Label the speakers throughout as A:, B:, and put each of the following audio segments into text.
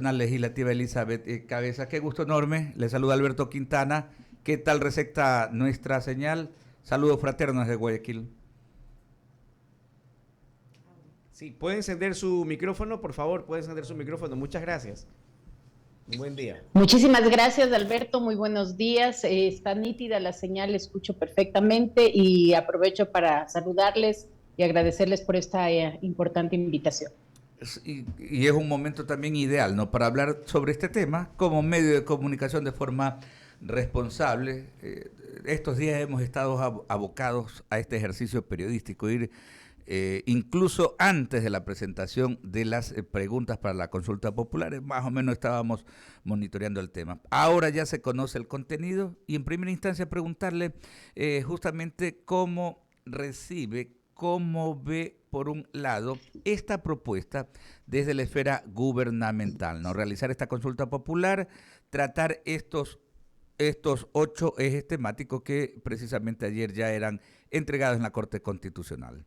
A: Legislativa Elizabeth Cabeza. Qué gusto enorme. Le saluda Alberto Quintana. ¿Qué tal receta nuestra señal? Saludos fraternos de Guayaquil.
B: Sí, puede encender su micrófono, por favor, puede encender su micrófono. Muchas gracias. Un buen día.
C: Muchísimas gracias, Alberto. Muy buenos días. Está nítida la señal, escucho perfectamente y aprovecho para saludarles y agradecerles por esta importante invitación.
A: Y es un momento también ideal, ¿no?, para hablar sobre este tema como medio de comunicación de forma responsable. Estos días hemos estado abocados a este ejercicio periodístico, ir incluso antes de la presentación de las preguntas para la consulta popular, más o menos estábamos monitoreando el tema. Ahora ya se conoce el contenido y en primera instancia preguntarle justamente cómo recibe, cómo ve por un lado esta propuesta desde la esfera gubernamental, ¿no? Realizar esta consulta popular, tratar estos 8 ejes temáticos que precisamente ayer ya eran entregados en la Corte Constitucional.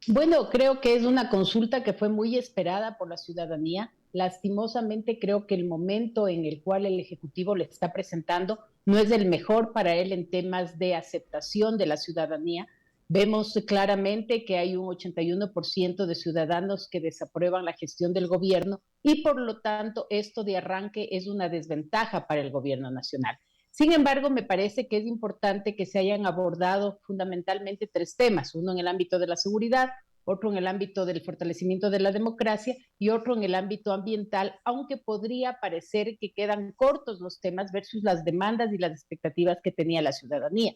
C: Bueno, creo que es una consulta que fue muy esperada por la ciudadanía. Lastimosamente, creo que el momento en el cual el Ejecutivo le está presentando no es el mejor para él en temas de aceptación de la ciudadanía. Vemos claramente que hay un 81% de ciudadanos que desaprueban la gestión del gobierno y por lo tanto esto de arranque es una desventaja para el gobierno nacional. Sin embargo, me parece que es importante que se hayan abordado fundamentalmente 3 temas, uno en el ámbito de la seguridad, otro en el ámbito del fortalecimiento de la democracia y otro en el ámbito ambiental, aunque podría parecer que quedan cortos los temas versus las demandas y las expectativas que tenía la ciudadanía.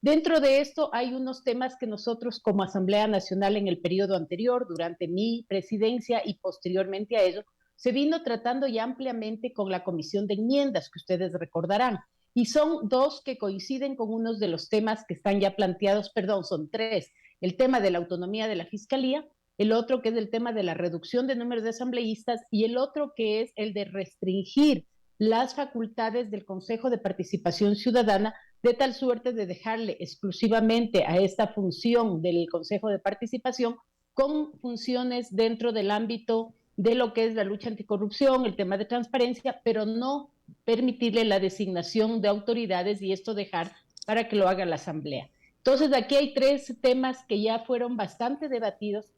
C: Dentro de esto hay unos temas que nosotros como Asamblea Nacional en el periodo anterior, durante mi presidencia y posteriormente a ello, se vino tratando ya ampliamente con la Comisión de Enmiendas, que ustedes recordarán. Y son 2 que coinciden con unos de los temas que están ya planteados, perdón, son 3. El tema de la autonomía de la Fiscalía, el otro que es el tema de la reducción de números de asambleístas y el otro que es el de restringir las facultades del Consejo de Participación Ciudadana de tal suerte de dejarle exclusivamente a esta función del Consejo de Participación con funciones dentro del ámbito de lo que es la lucha anticorrupción, el tema de transparencia, pero no permitirle la designación de autoridades y esto dejar para que lo haga la Asamblea. Entonces, aquí hay 3 temas que ya fueron bastante debatidos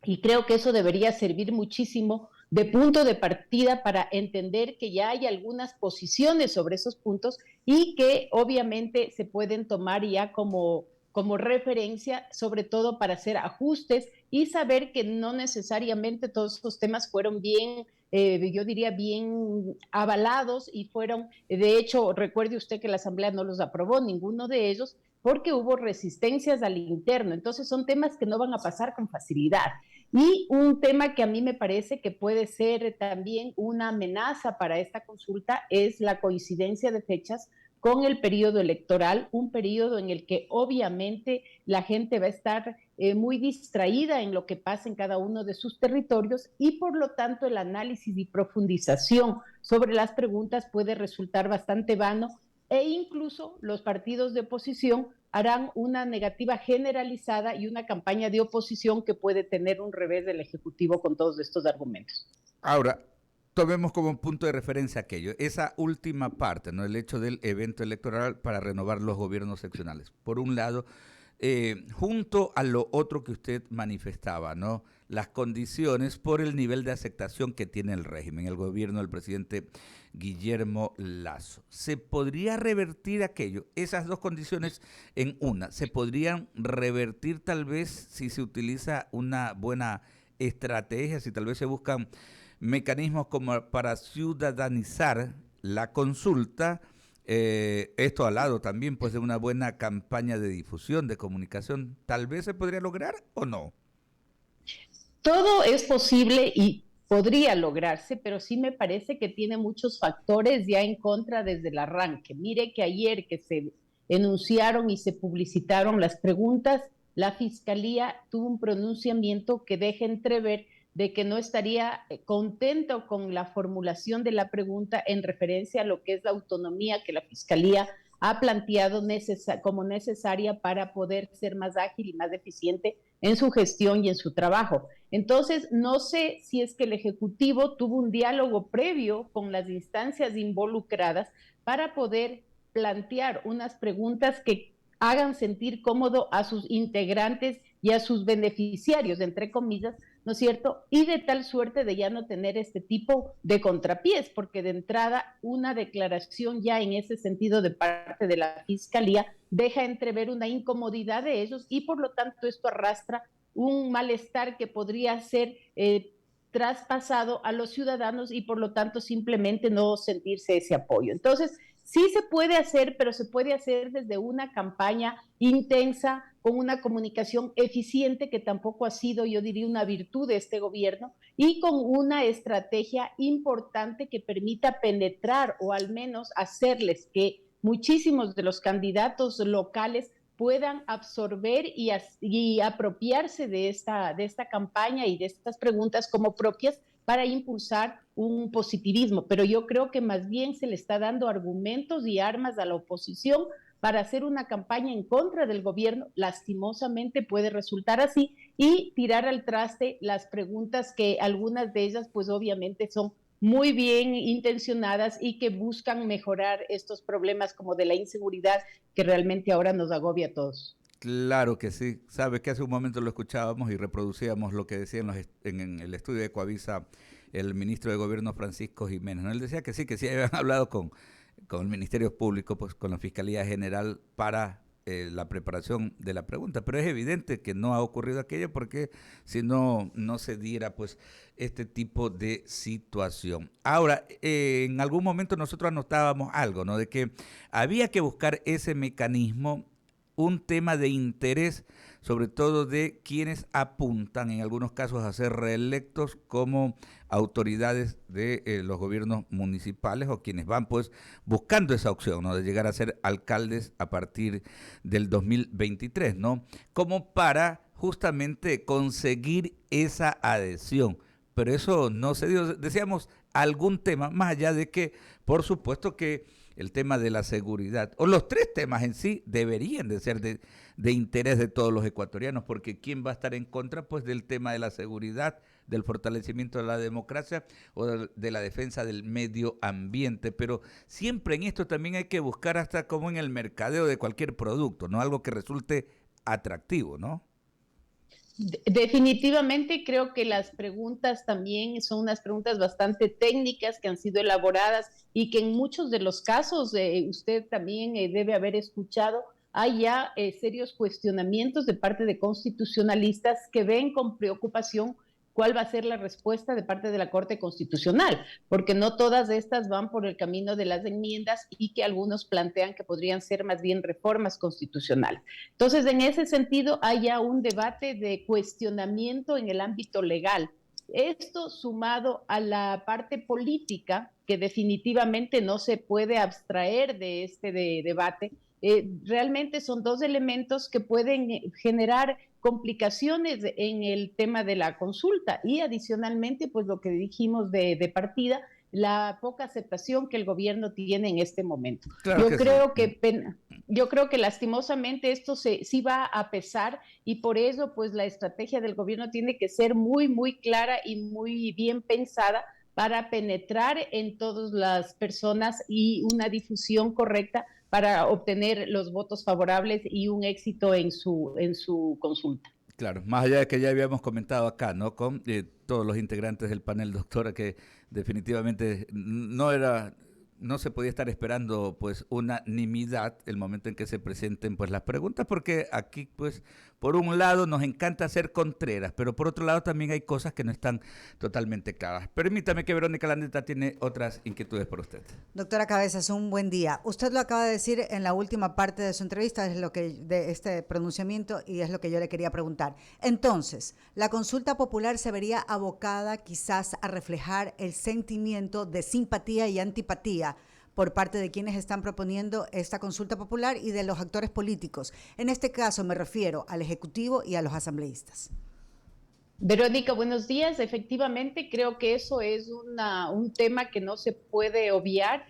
C: y creo que eso debería servir muchísimo de punto de partida para entender que ya hay algunas posiciones sobre esos puntos y que obviamente se pueden tomar ya como referencia, sobre todo para hacer ajustes y saber que no necesariamente todos estos temas fueron bien, yo diría bien avalados y fueron, de hecho, recuerde usted que la Asamblea no los aprobó, ninguno de ellos, porque hubo resistencias al interno. Entonces son temas que no van a pasar con facilidad. Y un tema que a mí me parece que puede ser también una amenaza para esta consulta es la coincidencia de fechas con el periodo electoral, un periodo en el que obviamente la gente va a estar muy distraída en lo que pasa en cada uno de sus territorios y por lo tanto el análisis y profundización sobre las preguntas puede resultar bastante vano e incluso los partidos de oposición harán una negativa generalizada y una campaña de oposición que puede tener un revés del Ejecutivo con todos estos argumentos.
A: Ahora, tomemos como punto de referencia aquello, esa última parte, ¿no? El hecho del evento electoral para renovar los gobiernos seccionales. Por un lado, junto a lo otro que usted manifestaba, ¿no? Las condiciones por el nivel de aceptación que tiene el régimen, el gobierno del presidente Guillermo Lasso. ¿Se podría revertir aquello, esas 2 condiciones en una? ¿Se podrían revertir tal vez si se utiliza una buena estrategia, si tal vez se buscan mecanismos como para ciudadanizar la consulta? Esto al lado también pues de una buena campaña de difusión, de comunicación, tal vez se podría lograr o no.
C: Todo es posible y podría lograrse, pero sí me parece que tiene muchos factores ya en contra desde el arranque. Mire que ayer que se enunciaron y se publicitaron las preguntas, la Fiscalía tuvo un pronunciamiento que deja entrever de que no estaría contento con la formulación de la pregunta en referencia a lo que es la autonomía que la Fiscalía ha planteado como necesaria para poder ser más ágil y más eficiente en su gestión y en su trabajo. Entonces, no sé si es que el Ejecutivo tuvo un diálogo previo con las instancias involucradas para poder plantear unas preguntas que hagan sentir cómodo a sus integrantes y a sus beneficiarios, entre comillas, ¿no es cierto? Y de tal suerte de ya no tener este tipo de contrapiés, porque de entrada una declaración ya en ese sentido de parte de la Fiscalía deja entrever una incomodidad de ellos y por lo tanto esto arrastra un malestar que podría ser traspasado a los ciudadanos y por lo tanto simplemente no sentirse ese apoyo. Entonces, sí se puede hacer, pero se puede hacer desde una campaña intensa, con una comunicación eficiente, que tampoco ha sido, yo diría, una virtud de este gobierno, y con una estrategia importante que permita penetrar o al menos hacerles que muchísimos de los candidatos locales puedan absorber y apropiarse de esta campaña y de estas preguntas como propias para impulsar un positivismo, pero yo creo que más bien se le está dando argumentos y armas a la oposición para hacer una campaña en contra del gobierno. Lastimosamente puede resultar así, y tirar al traste las preguntas que algunas de ellas pues obviamente son muy bien intencionadas y que buscan mejorar estos problemas como de la inseguridad que realmente ahora nos agobia a todos.
A: Claro que sí. Sabes que hace un momento lo escuchábamos y reproducíamos lo que decía en el estudio de Coavisa el ministro de Gobierno Francisco Jiménez, ¿no? Él decía que sí habían hablado con el Ministerio Público, pues con la Fiscalía General para la preparación de la pregunta, pero es evidente que no ha ocurrido aquello porque si no, no se diera pues este tipo de situación. Ahora, en algún momento nosotros anotábamos algo, ¿no? De que había que buscar ese mecanismo, un tema de interés, sobre todo de quienes apuntan en algunos casos a ser reelectos como autoridades de los gobiernos municipales o quienes van pues buscando esa opción, ¿no? De llegar a ser alcaldes a partir del 2023, ¿no? Como para justamente conseguir esa adhesión. Pero eso no se dio, decíamos, algún tema, más allá de que, por supuesto que el tema de la seguridad, o los tres temas en sí, deberían de ser de interés de todos los ecuatorianos, porque ¿quién va a estar en contra pues del tema de la seguridad, del fortalecimiento de la democracia o de la defensa del medio ambiente? Pero siempre en esto también hay que buscar hasta como en el mercadeo de cualquier producto, ¿no? Algo que resulte atractivo, ¿no?
C: Definitivamente creo que las preguntas también son unas preguntas bastante técnicas que han sido elaboradas y que en muchos de los casos usted también debe haber escuchado. Hay ya serios cuestionamientos de parte de constitucionalistas que ven con preocupación cuál va a ser la respuesta de parte de la Corte Constitucional, porque no todas estas van por el camino de las enmiendas y que algunos plantean que podrían ser más bien reformas constitucionales. Entonces, en ese sentido, hay ya un debate de cuestionamiento en el ámbito legal. Esto sumado a la parte política, que definitivamente no se puede abstraer de este debate, realmente son dos elementos que pueden generar complicaciones en el tema de la consulta y adicionalmente, pues lo que dijimos de partida, la poca aceptación que el gobierno tiene en este momento.
A: Claro que
C: Yo creo que lastimosamente esto sí va a pesar y por eso pues la estrategia del gobierno tiene que ser muy, muy clara y muy bien pensada para penetrar en todas las personas y una difusión correcta para obtener los votos favorables y un éxito en su consulta.
A: Claro, más allá de que ya habíamos comentado acá, ¿no? Con todos los integrantes del panel, doctora, que definitivamente no se podía estar esperando pues unanimidad el momento en que se presenten pues las preguntas, porque aquí pues por un lado nos encanta ser contreras, pero por otro lado también hay cosas que no están totalmente claras. Permítame que Verónica Landeta tiene otras inquietudes por usted.
D: Doctora Cabezas, un buen día. Usted lo acaba de decir en la última parte de su entrevista, es lo que de este pronunciamiento y es lo que yo le quería preguntar. Entonces, la consulta popular se vería abocada quizás a reflejar el sentimiento de simpatía y antipatía por parte de quienes están proponiendo esta consulta popular y de los actores políticos. En este caso me refiero al Ejecutivo y a los asambleístas.
C: Verónica, buenos días. Efectivamente, creo que eso es un tema que no se puede obviar.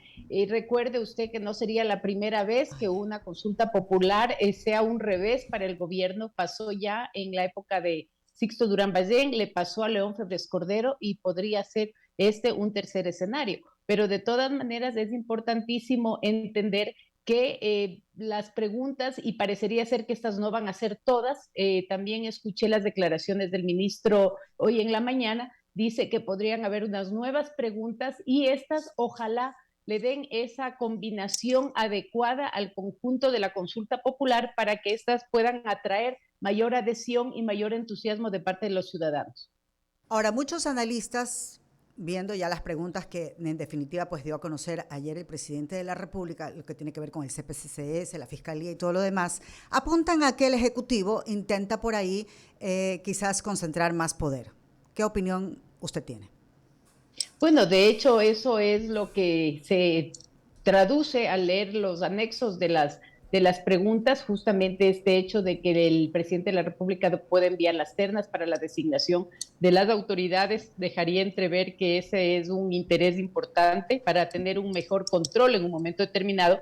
C: recuerde usted que no sería la primera vez que una consulta popular sea un revés para el gobierno. Pasó ya en la época de Sixto Durán Ballén, le pasó a León Febres Cordero y podría ser un tercer escenario. Pero de todas maneras es importantísimo entender que las preguntas, y parecería ser que estas no van a ser todas, también escuché las declaraciones del ministro hoy en la mañana, dice que podrían haber unas nuevas preguntas y estas ojalá le den esa combinación adecuada al conjunto de la consulta popular para que estas puedan atraer mayor adhesión y mayor entusiasmo de parte de los ciudadanos.
D: Ahora, muchos analistas, viendo ya las preguntas que en definitiva pues dio a conocer ayer el presidente de la República, lo que tiene que ver con el CPCCS, la Fiscalía y todo lo demás, apuntan a que el Ejecutivo intenta por ahí quizás concentrar más poder. ¿Qué opinión usted tiene?
C: Bueno, de hecho, eso es lo que se traduce al leer los anexos de las preguntas, justamente este hecho de que el presidente de la República puede enviar las ternas para la designación de las autoridades, dejaría entrever que ese es un interés importante para tener un mejor control en un momento determinado.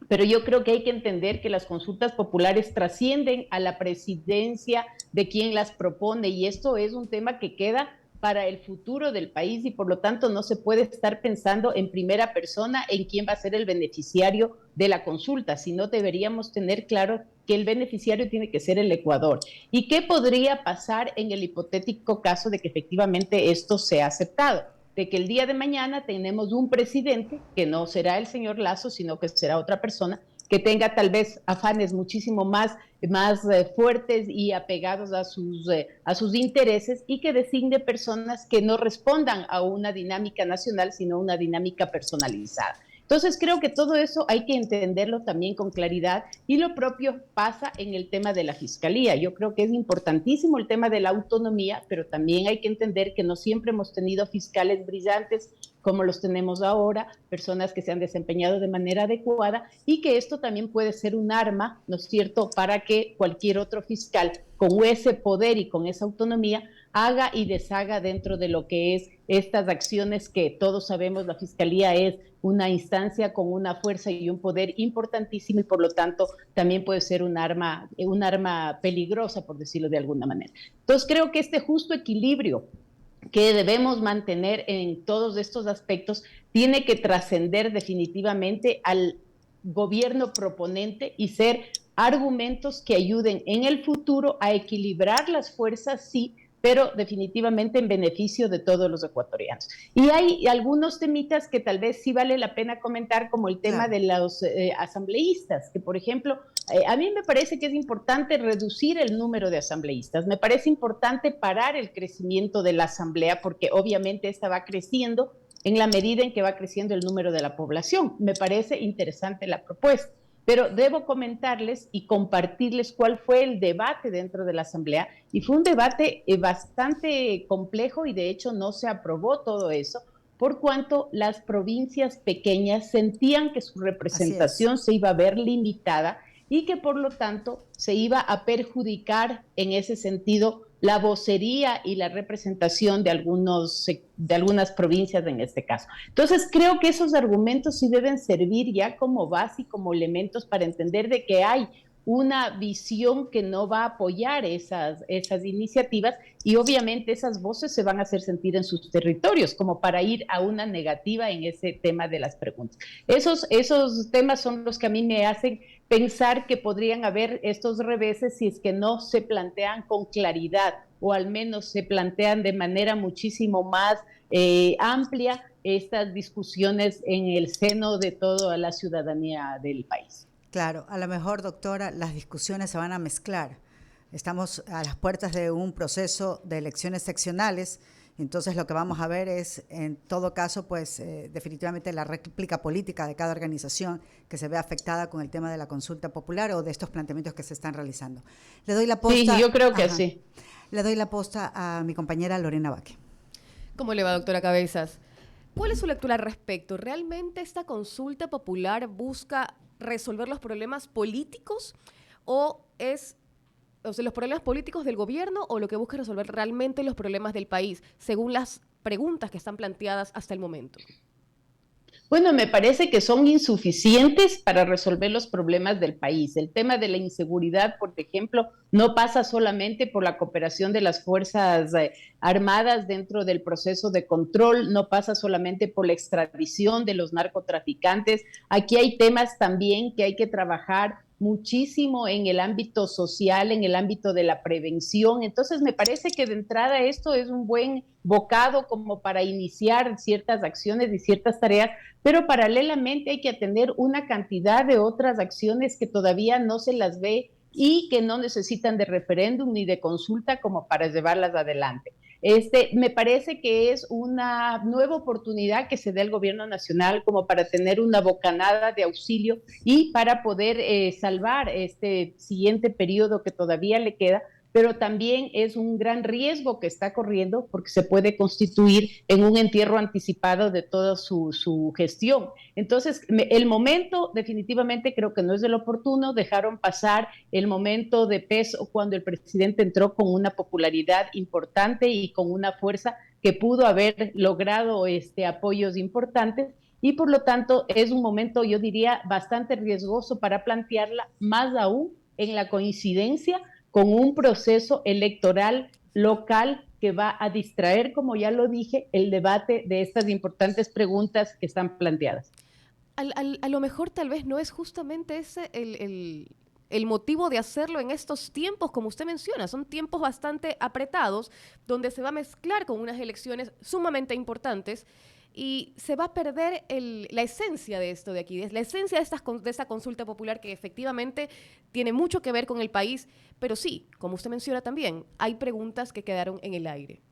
C: Pero yo creo que hay que entender que las consultas populares trascienden a la presidencia de quien las propone, y esto es un tema que queda para el futuro del país y por lo tanto no se puede estar pensando en primera persona en quién va a ser el beneficiario de la consulta, sino deberíamos tener claro que el beneficiario tiene que ser el Ecuador. ¿Y qué podría pasar en el hipotético caso de que efectivamente esto sea aceptado? De que el día de mañana tenemos un presidente que no será el señor Lasso, sino que será otra persona que tenga tal vez afanes muchísimo más fuertes y apegados a sus intereses, y que designe personas que no respondan a una dinámica nacional, sino una dinámica personalizada. Entonces creo que todo eso hay que entenderlo también con claridad, y lo propio pasa en el tema de la fiscalía. Yo creo que es importantísimo el tema de la autonomía, pero también hay que entender que no siempre hemos tenido fiscales brillantes como los tenemos ahora, personas que se han desempeñado de manera adecuada, y que esto también puede ser un arma, ¿no es cierto?, para que cualquier otro fiscal con ese poder y con esa autonomía haga y deshaga dentro de lo que es estas acciones que todos sabemos. La Fiscalía es una instancia con una fuerza y un poder importantísimo, y por lo tanto también puede ser un arma peligrosa, por decirlo de alguna manera. Entonces creo que este justo equilibrio que debemos mantener en todos estos aspectos tiene que trascender definitivamente al gobierno proponente y ser argumentos que ayuden en el futuro a equilibrar las fuerzas, sí, pero definitivamente en beneficio de todos los ecuatorianos. Y hay algunos temitas que tal vez sí vale la pena comentar, como el tema de los asambleístas, que por ejemplo, a mí me parece que es importante reducir el número de asambleístas, me parece importante parar el crecimiento de la asamblea, porque obviamente esta va creciendo en la medida en que va creciendo el número de la población. Me parece interesante la propuesta. Pero debo comentarles y compartirles cuál fue el debate dentro de la Asamblea, y fue un debate bastante complejo, y de hecho no se aprobó todo eso, por cuanto las provincias pequeñas sentían que su representación se iba a ver limitada y que por lo tanto se iba a perjudicar en ese sentido la vocería y la representación de algunas provincias en este caso. Entonces creo que esos argumentos sí deben servir ya como base y como elementos para entender de que hay una visión que no va a apoyar esas iniciativas, y obviamente esas voces se van a hacer sentir en sus territorios, como para ir a una negativa en ese tema de las preguntas. Esos temas son los que a mí me hacen pensar que podrían haber estos reveses si es que no se plantean con claridad, o al menos se plantean de manera muchísimo más amplia estas discusiones en el seno de toda la ciudadanía del país.
D: Claro, a lo mejor, doctora, las discusiones se van a mezclar. Estamos a las puertas de un proceso de elecciones seccionales, entonces lo que vamos a ver es, en todo caso, pues definitivamente la réplica política de cada organización que se ve afectada con el tema de la consulta popular o de estos planteamientos que se están realizando. Le doy la posta.
C: Sí, yo creo que sí.
D: Le doy la posta a mi compañera Lorena Baque.
E: ¿Cómo le va, doctora Cabezas? ¿Cuál es su lectura al respecto? ¿Realmente esta consulta popular busca resolver los problemas políticos o los problemas políticos del gobierno, o lo que busca resolver realmente los problemas del país, según las preguntas que están planteadas hasta el momento?
C: Bueno, me parece que son insuficientes para resolver los problemas del país. El tema de la inseguridad, por ejemplo, no pasa solamente por la cooperación de las fuerzas armadas dentro del proceso de control, no pasa solamente por la extradición de los narcotraficantes. Aquí hay temas también que hay que trabajar muchísimo en el ámbito social, en el ámbito de la prevención. Entonces, me parece que de entrada esto es un buen bocado como para iniciar ciertas acciones y ciertas tareas, pero paralelamente hay que atender una cantidad de otras acciones que todavía no se las ve y que no necesitan de referéndum ni de consulta como para llevarlas adelante. Me parece que es una nueva oportunidad que se dé al gobierno nacional como para tener una bocanada de auxilio y para poder salvar este siguiente periodo que todavía le queda, pero también es un gran riesgo que está corriendo porque se puede constituir en un entierro anticipado de toda su gestión. Entonces, el momento definitivamente creo que no es del oportuno, dejaron pasar el momento de peso cuando el presidente entró con una popularidad importante y con una fuerza que pudo haber logrado apoyos importantes, y por lo tanto es un momento, yo diría, bastante riesgoso para plantearla, más aún en la coincidencia con un proceso electoral local que va a distraer, como ya lo dije, el debate de estas importantes preguntas que están planteadas.
E: A lo mejor tal vez no es justamente ese el motivo de hacerlo en estos tiempos, como usted menciona. Son tiempos bastante apretados, donde se va a mezclar con unas elecciones sumamente importantes y se va a perder la esencia de esto de aquí, la esencia de esta consulta popular que efectivamente tiene mucho que ver con el país, pero sí, como usted menciona también, hay preguntas que quedaron en el aire.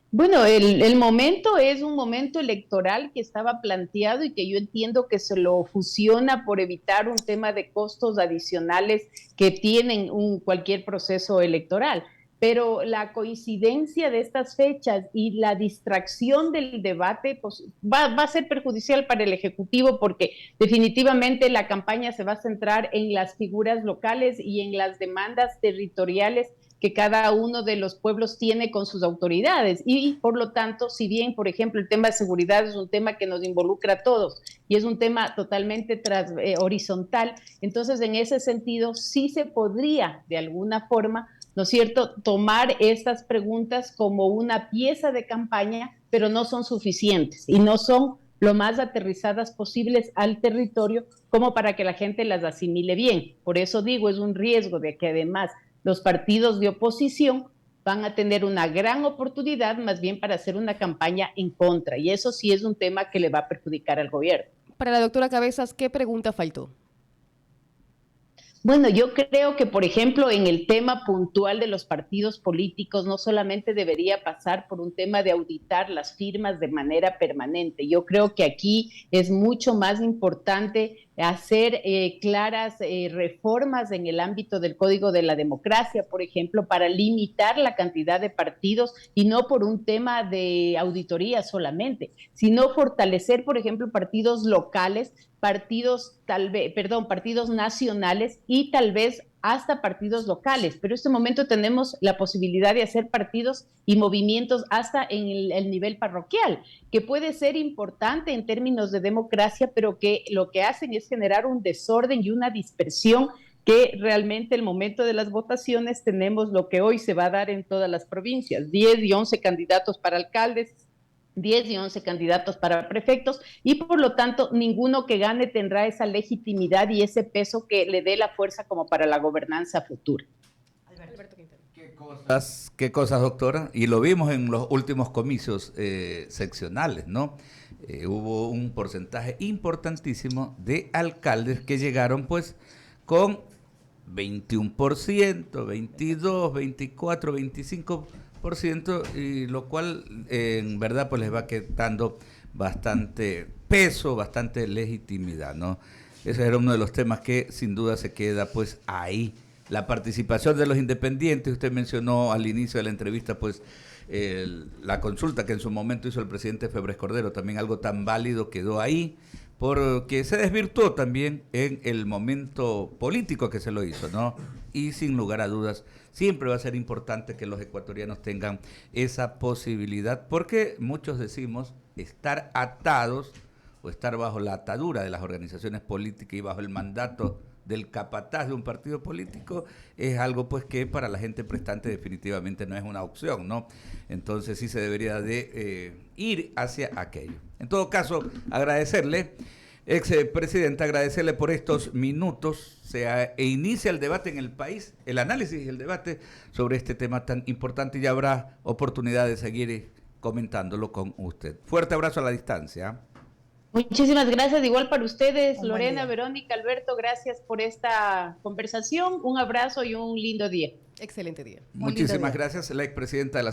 C: Bueno, el momento es un momento electoral que estaba planteado y que yo entiendo que se lo fusiona por evitar un tema de costos adicionales que tienen cualquier proceso electoral. Pero la coincidencia de estas fechas y la distracción del debate pues, va a ser perjudicial para el Ejecutivo porque definitivamente la campaña se va a centrar en las figuras locales y en las demandas territoriales que cada uno de los pueblos tiene con sus autoridades. Y por lo tanto, si bien, por ejemplo, el tema de seguridad es un tema que nos involucra a todos y es un tema totalmente horizontal, entonces en ese sentido sí se podría de alguna forma, ¿no es cierto?, tomar estas preguntas como una pieza de campaña, pero no son suficientes y no son lo más aterrizadas posibles al territorio como para que la gente las asimile bien. Por eso digo, es un riesgo de que además los partidos de oposición van a tener una gran oportunidad más bien para hacer una campaña en contra, y eso sí es un tema que le va a perjudicar al gobierno.
E: Para la doctora Cabezas, ¿qué pregunta faltó?
C: Bueno, yo creo que, por ejemplo, en el tema puntual de los partidos políticos, no solamente debería pasar por un tema de auditar las firmas de manera permanente. Yo creo que aquí es mucho más importante hacer claras reformas en el ámbito del Código de la Democracia, por ejemplo, para limitar la cantidad de partidos y no por un tema de auditoría solamente, sino fortalecer, por ejemplo, partidos locales, partidos nacionales y tal vez hasta partidos locales, pero en este momento tenemos la posibilidad de hacer partidos y movimientos hasta en el nivel parroquial, que puede ser importante en términos de democracia, pero que lo que hacen es generar un desorden y una dispersión que realmente el momento de las votaciones tenemos lo que hoy se va a dar en todas las provincias, 10 y 11 candidatos para alcaldes, 10 y 11 candidatos para prefectos, y por lo tanto ninguno que gane tendrá esa legitimidad y ese peso que le dé la fuerza como para la gobernanza futura.
E: Alberto Quintero.
A: ¿Qué cosas, doctora? Y lo vimos en los últimos comicios seccionales, ¿no? Hubo un porcentaje importantísimo de alcaldes que llegaron pues con 21%, 22, 24, 25%, y lo cual en verdad pues les va quitando bastante peso, bastante legitimidad, ¿no? Ese era uno de los temas que sin duda se queda pues ahí. La participación de los independientes, usted mencionó al inicio de la entrevista pues la consulta que en su momento hizo el presidente Febres Cordero, también algo tan válido quedó ahí, porque se desvirtuó también en el momento político que se lo hizo, ¿no? Y sin lugar a dudas, siempre va a ser importante que los ecuatorianos tengan esa posibilidad, porque muchos decimos estar atados o estar bajo la atadura de las organizaciones políticas y bajo el mandato del capataz de un partido político es algo pues que para la gente prestante definitivamente no es una opción, ¿no? Entonces sí se debería de ir hacia aquello. En todo caso, agradecerle, expresidenta, agradecerle por estos minutos. E inicia el debate en el país, el análisis y el debate sobre este tema tan importante, y habrá oportunidad de seguir comentándolo con usted. Fuerte abrazo a la distancia.
C: Muchísimas gracias, igual para ustedes,
D: Un buen
C: Lorena,
D: día.
C: Verónica, Alberto, gracias por esta conversación, un abrazo y un lindo día.
E: Excelente día.
D: Muy lindo
A: Muchísimas
D: día.
A: gracias, la expresidenta de la